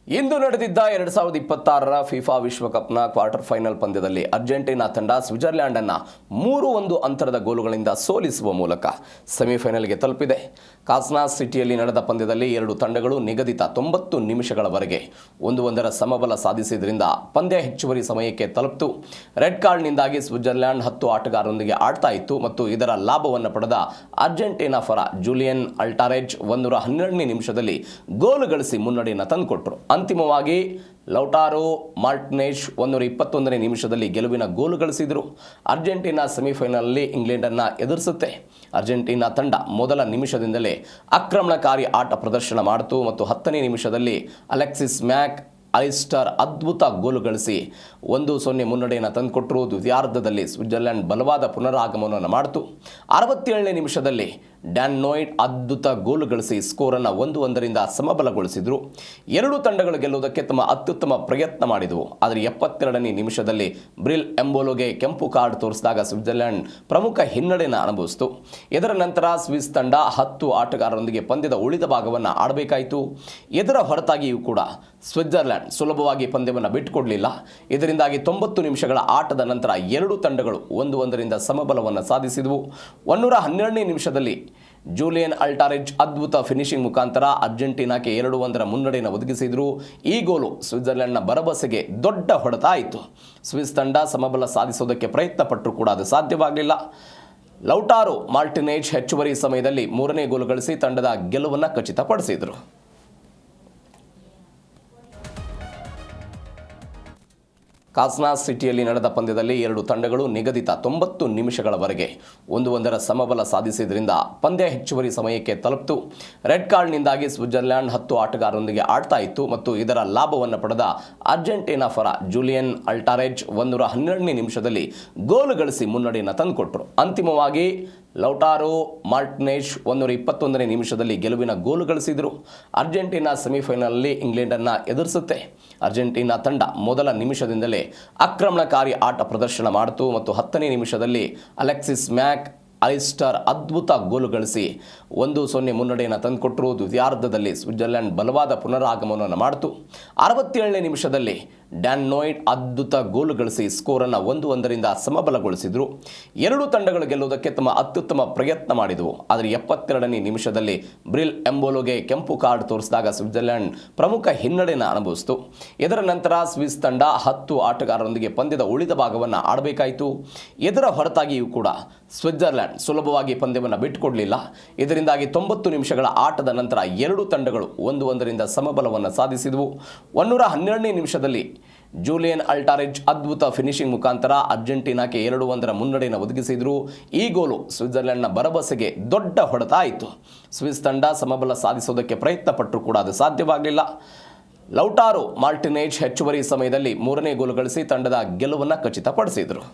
ಇಂದು ನಡೆದಿದ್ದ 2026ರ FIFA ವಿಶ್ವಕಪ್ನ quarter final ಪಂದ್ಯದಲ್ಲಿ Argentina ತಂಡ ಸ್ವಿಟ್ಜರ್ಲೆಂಡ್ ಅನ್ನು 3-1 ಅಂತರದ ಗೋಲುಗಳಿಂದ ಸೋಲಿಸುವ ಮೂಲಕ ಸೆಮಿಫೈನಲ್ಗೆ ತಲುಪಿದೆ. ಕಾಸ್ನಾಸ್ ಸಿಟಿಯಲ್ಲಿ ನಡೆದ ಪಂದ್ಯದಲ್ಲಿ ಎರಡು ತಂಡಗಳು ನಿಗದಿತ 90 ನಿಮಿಷಗಳವರೆಗೆ 1-1ರ ಸಮಬಲ ಸಾಧಿಸಿದ್ರಿಂದ ಪಂದ್ಯ ಹೆಚ್ಚುವರಿ ಸಮಯಕ್ಕೆ ತಲುಪಿತು. ರೆಡ್ ಕಾರ್ಡ್ನಿಂದಾಗಿ ಸ್ವಿಟ್ಜರ್ಲೆಂಡ್ 10 ಆಟಗಾರರೊಂದಿಗೆ ಆಡ್ತಾ ಇತ್ತು ಮತ್ತು ಇದರ ಲಾಭವನ್ನು ಪಡೆದ ಅರ್ಜೆಂಟೀನಾ ಪರ ಜೂಲಿಯನ್ ಅಲ್ಟಾರೆಜ್ 112ನೇ ನಿಮಿಷದಲ್ಲಿ ಗೋಲು ಗಳಿಸಿ ಮುನ್ನಡೆಯನ್ನು ತಂದುಕೊಟ್ಟರು. ಅಂತಿಮವಾಗಿ ಲೌಟಾರೋ ಮಾರ್ಟಿನೆಜ್ 121ನೇ ನಿಮಿಷದಲ್ಲಿ ಗೆಲುವಿನ ಗೋಲು ಗಳಿಸಿದರು. ಅರ್ಜೆಂಟೀನಾ ಸೆಮಿಫೈನಲ್ನಲ್ಲಿ ಇಂಗ್ಲೆಂಡನ್ನು ಎದುರಿಸುತ್ತೆ. ಅರ್ಜೆಂಟೀನಾ ತಂಡ ಮೊದಲ ನಿಮಿಷದಿಂದಲೇ ಆಕ್ರಮಣಕಾರಿ ಆಟ ಪ್ರದರ್ಶನ ಮಾಡಿತು ಮತ್ತು 10ನೇ ನಿಮಿಷದಲ್ಲಿ ಅಲೆಕ್ಸಿಸ್ ಮ್ಯಾಕ್ ಅಲಿಸ್ಟರ್ ಅದ್ಭುತ ಗೋಲು ಗಳಿಸಿ 1-0 ಮುನ್ನಡೆಯನ್ನು ತಂದುಕೊಟ್ಟರು. ದ್ವಿತೀಯಾರ್ಧದಲ್ಲಿ ಸ್ವಿಟ್ಜರ್ಲೆಂಡ್ ಬಲವಾದ ಪುನರಾಗಮನವನ್ನು ಮಾಡಿತು. 67ನೇ ನಿಮಿಷದಲ್ಲಿ ಡ್ಯಾನ್ ನೋಯ್ಡ್ ಅದ್ಭುತ ಗೋಲು ಗಳಿಸಿ ಸ್ಕೋರನ್ನು 1-1ರಿಂದ ಸಮಬಲಗೊಳಿಸಿದರು. ಎರಡೂ ತಂಡಗಳು ಗೆಲ್ಲುವುದಕ್ಕೆ ತಮ್ಮ ಅತ್ಯುತ್ತಮ ಪ್ರಯತ್ನ ಮಾಡಿದವು. ಆದರೆ 72ನೇ ನಿಮಿಷದಲ್ಲಿ ಬ್ರಿಲ್ ಎಂಬೋಲೋಗೆ ಕೆಂಪು ಕಾರ್ಡ್ ತೋರಿಸಿದಾಗ ಸ್ವಿಟ್ಜರ್ಲೆಂಡ್ ಪ್ರಮುಖ ಹಿನ್ನಡೆಯನ್ನು ಅನುಭವಿಸಿತು. ಇದರ ನಂತರ ಸ್ವಿಸ್ ತಂಡ 10 ಆಟಗಾರರೊಂದಿಗೆ ಪಂದ್ಯದ ಉಳಿದ ಭಾಗವನ್ನು ಆಡಬೇಕಾಯಿತು. ಇದರ ಹೊರತಾಗಿಯೂ ಕೂಡ ಸ್ವಿಟ್ಜರ್ಲೆಂಡ್ ಸುಲಭವಾಗಿ ಪಂದ್ಯವನ್ನು ಬಿಟ್ಟುಕೊಡಲಿಲ್ಲ. ಇದರಿಂದಾಗಿ 90 ನಿಮಿಷಗಳ ಆಟದ ನಂತರ ಎರಡೂ ತಂಡಗಳು 1-1ರಿಂದ ಸಮಬಲವನ್ನು ಸಾಧಿಸಿದವು. 112ನೇ ನಿಮಿಷದಲ್ಲಿ ಜೂಲಿಯನ್ ಅಲ್ಟಾರೆಜ್ ಅದ್ಭುತ ಫಿನಿಶಿಂಗ್ ಮುಖಾಂತರ ಅರ್ಜೆಂಟೀನಾಕ್ಕೆ 2-1ರ ಮುನ್ನಡೆಯನ್ನು ಒದಗಿಸಿದರು. ಈ ಗೋಲು ಸ್ವಿಟ್ಜರ್ಲೆಂಡ್ನ ಭರವಸೆಗೆ ದೊಡ್ಡ ಹೊಡೆತ ಆಯಿತು. ಸ್ವಿಸ್ ತಂಡ ಸಮಬಲ ಸಾಧಿಸೋದಕ್ಕೆ ಪ್ರಯತ್ನ ಪಟ್ಟರೂ ಕೂಡ ಅದು ಸಾಧ್ಯವಾಗಲಿಲ್ಲ. ಲೌಟಾರೋ ಮಾರ್ಟಿನೆಜ್ ಹೆಚ್ಚುವರಿ ಸಮಯದಲ್ಲಿ 3ನೇ ಗೋಲು ಗಳಿಸಿ ತಂಡದ ಗೆಲುವನ್ನು ಖಚಿತಪಡಿಸಿದರು. ಕಾಸ್ನಾಸ್ ಸಿಟಿಯಲ್ಲಿ ನಡೆದ ಪಂದ್ಯದಲ್ಲಿ ಎರಡು ತಂಡಗಳು ನಿಗದಿತ 90 ನಿಮಿಷಗಳವರೆಗೆ 1-1ರ ಸಮಬಲ ಸಾಧಿಸಿದ್ರಿಂದ ಪಂದ್ಯ ಹೆಚ್ಚುವರಿ ಸಮಯಕ್ಕೆ ತಲುಪಿತು. ರೆಡ್ ಕಾರ್ಡ್ನಿಂದಾಗಿ ಸ್ವಿಟ್ಜರ್ಲೆಂಡ್ 10 ಆಟಗಾರರೊಂದಿಗೆ ಆಡ್ತಾ ಇತ್ತು ಮತ್ತು ಇದರ ಲಾಭವನ್ನು ಪಡೆದ ಅರ್ಜೆಂಟೀನಾ ಪರ ಜೂಲಿಯನ್ ಅಲ್ಟಾರೆಜ್ 112ನೇ ನಿಮಿಷದಲ್ಲಿ ಗೋಲು ಗಳಿಸಿ ಮುನ್ನಡೆಯನ್ನು ತಂದುಕೊಟ್ಟರು. ಅಂತಿಮವಾಗಿ ಲೌಟಾರೋ ಮಾರ್ಟಿನೆಜ್ 121ನೇ ನಿಮಿಷದಲ್ಲಿ ಗೆಲುವಿನ ಗೋಲು ಗಳಿಸಿದರು. ಅರ್ಜೆಂಟೀನಾ ಸೆಮಿಫೈನಲ್ನಲ್ಲಿ ಇಂಗ್ಲೆಂಡನ್ನು ಎದುರಿಸುತ್ತೆ. ಅರ್ಜೆಂಟೀನಾ ತಂಡ ಮೊದಲ ನಿಮಿಷದಿಂದಲೇ ಆಕ್ರಮಣಕಾರಿ ಆಟ ಪ್ರದರ್ಶನ ಮಾಡಿತು ಮತ್ತು 10ನೇ ನಿಮಿಷದಲ್ಲಿ ಅಲೆಕ್ಸಿಸ್ ಮ್ಯಾಕ್ ಅಲಿಸ್ಟರ್ ಅದ್ಭುತ ಗೋಲು ಗಳಿಸಿ 1-0 ಮುನ್ನಡೆಯನ್ನು ತಂದುಕೊಟ್ಟರು. ದ್ವಿತೀಯಾರ್ಧದಲ್ಲಿ ಸ್ವಿಟ್ಜರ್ಲೆಂಡ್ ಬಲವಾದ ಪುನರಾಗಮನವನ್ನು ಮಾಡಿತು. 67ನೇ ನಿಮಿಷದಲ್ಲಿ ಡ್ಯಾನ್ ನೋಯ್ಡ್ ಅದ್ಭುತ ಗೋಲು ಗಳಿಸಿ ಸ್ಕೋರನ್ನು 1-1ರಿಂದ ಸಮಬಲಗೊಳಿಸಿದರು. ಎರಡೂ ತಂಡಗಳು ಗೆಲ್ಲುವುದಕ್ಕೆ ತಮ್ಮ ಅತ್ಯುತ್ತಮ ಪ್ರಯತ್ನ ಮಾಡಿದವು. ಆದರೆ 72ನೇ ನಿಮಿಷದಲ್ಲಿ ಬ್ರಿಲ್ ಎಂಬೋಲೋಗೆ ಕೆಂಪು ಕಾರ್ಡ್ ತೋರಿಸಿದಾಗ ಸ್ವಿಟ್ಜರ್ಲೆಂಡ್ ಪ್ರಮುಖ ಹಿನ್ನಡೆಯನ್ನು ಅನುಭವಿಸಿತು. ಇದರ ನಂತರ ಸ್ವಿಸ್ ತಂಡ 10 ಆಟಗಾರರೊಂದಿಗೆ ಪಂದ್ಯದ ಉಳಿದ ಭಾಗವನ್ನು ಆಡಬೇಕಾಯಿತು. ಇದರ ಹೊರತಾಗಿಯೂ ಕೂಡ ಸ್ವಿಟ್ಜರ್ಲೆಂಡ್ ಸುಲಭವಾಗಿ ಪಂದ್ಯವನ್ನು ಬಿಟ್ಟುಕೊಡಲಿಲ್ಲ. ಇದರಿಂದಾಗಿ 90 ನಿಮಿಷಗಳ ಆಟದ ನಂತರ ಎರಡೂ ತಂಡಗಳು 1-1ರಿಂದ ಸಮಬಲವನ್ನು ಸಾಧಿಸಿದವು. 112ನೇ ನಿಮಿಷದಲ್ಲಿ ಜೂಲಿಯನ್ ಅಲ್ಟಾರೆಜ್ ಅದ್ಭುತ ಫಿನಿಶಿಂಗ್ ಮುಖಾಂತರ ಅರ್ಜೆಂಟೀನಾಕ್ಕೆ 2-1ರ ಮುನ್ನಡೆಯನ್ನು ಒದಗಿಸಿದರು. ಈ ಗೋಲು ಸ್ವಿಟ್ಜರ್ಲೆಂಡ್ನ ಭರವಸೆಗೆ ದೊಡ್ಡ ಹೊಡೆತ ಆಯಿತು. ಸ್ವಿಸ್ ತಂಡ ಸಮಬಲ ಸಾಧಿಸೋದಕ್ಕೆ ಪ್ರಯತ್ನ ಪಟ್ಟರೂ ಕೂಡ ಅದು ಸಾಧ್ಯವಾಗಲಿಲ್ಲ. ಲೌಟಾರೋ ಮಾರ್ಟಿನೆಜ್ ಹೆಚ್ಚುವರಿ ಸಮಯದಲ್ಲಿ 3ನೇ ಗೋಲು ಗಳಿಸಿ ತಂಡದ ಗೆಲುವನ್ನು ಖಚಿತಪಡಿಸಿದರು.